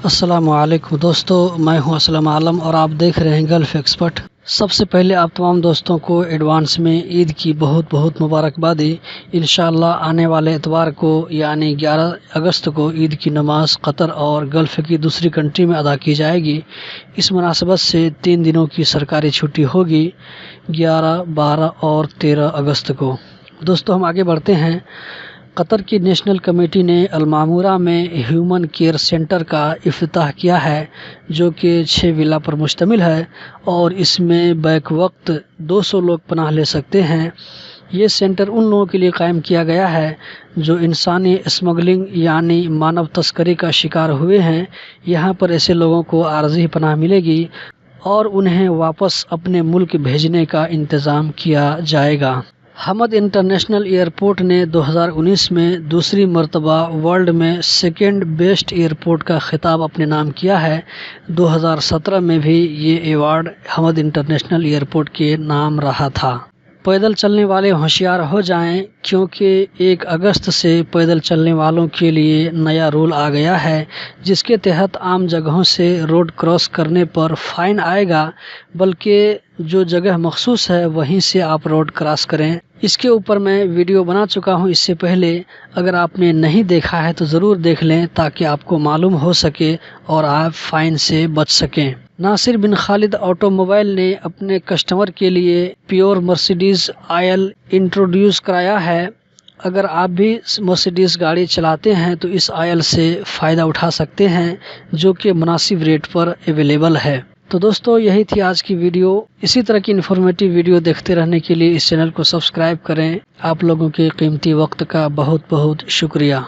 अस्सलाम वालेकुम दोस्तों, मैं हूं असलम आलम और आप देख रहे हैं गल्फ एक्सपर्ट। सबसे पहले आप तमाम दोस्तों को एडवांस में ईद की बहुत बहुत मुबारकबादी। इंशाअल्लाह आने वाले इतवार को यानी 11 अगस्त को ईद की नमाज़ कतर और गल्फ की दूसरी कंट्री में अदा की जाएगी। इस मुनासबत से 3 दिनों की सरकारी छुट्टी होगी, 11, 12 और 13 अगस्त को। दोस्तों हम आगे बढ़ते हैं। कतर की नेशनल कमेटी ने अलमामूरा में ह्यूमन केयर सेंटर का इफ्तिताह किया है, जो कि 6 विला पर मुश्तमिल है और इसमें बैक वक्त 200 लोग पनाह ले सकते हैं। ये सेंटर उन लोगों के लिए कायम किया गया है जो इंसानी स्मगलिंग यानी मानव तस्करी का शिकार हुए हैं। यहाँ पर ऐसे लोगों को आर्जी पनाह मिलेगी और उन्हें वापस अपने मुल्क भेजने का इंतज़ाम किया जाएगा। हमद इंटरनेशनल एयरपोर्ट ने 2019 में दूसरी मर्तबा वर्ल्ड में सेकेंड बेस्ट एयरपोर्ट का खिताब अपने नाम किया है। 2017 में भी ये एवार्ड हमद इंटरनेशनल एयरपोर्ट के नाम रहा था। पैदल चलने वाले होशियार हो जाएं, क्योंकि 1 अगस्त से पैदल चलने वालों के लिए नया रूल आ गया है, जिसके तहत आम जगहों से रोड क्रॉस करने पर फ़ाइन आएगा, बल्कि जो जगह मखसूस है वहीं से आप रोड क्रॉस करें। इसके ऊपर मैं वीडियो बना चुका हूं इससे पहले, अगर आपने नहीं देखा है तो ज़रूर देख लें ताकि आपको मालूम हो सके और आप फ़ाइन से बच सकें। नासिर बिन खालिद ऑटोमोबाइल ने अपने कस्टमर के लिए प्योर मर्सिडीज़ ऑयल इंट्रोड्यूस कराया है। अगर आप भी मर्सिडीज़ गाड़ी चलाते हैं तो इस ऑयल से फ़ायदा उठा सकते हैं, जो कि मुनासिब रेट पर अवेलेबल है। तो दोस्तों यही थी आज की वीडियो। इसी तरह की इन्फॉर्मेटिव वीडियो देखते रहने के लिए इस चैनल को सब्सक्राइब करें। आप लोगों के कीमती वक्त का बहुत बहुत शुक्रिया।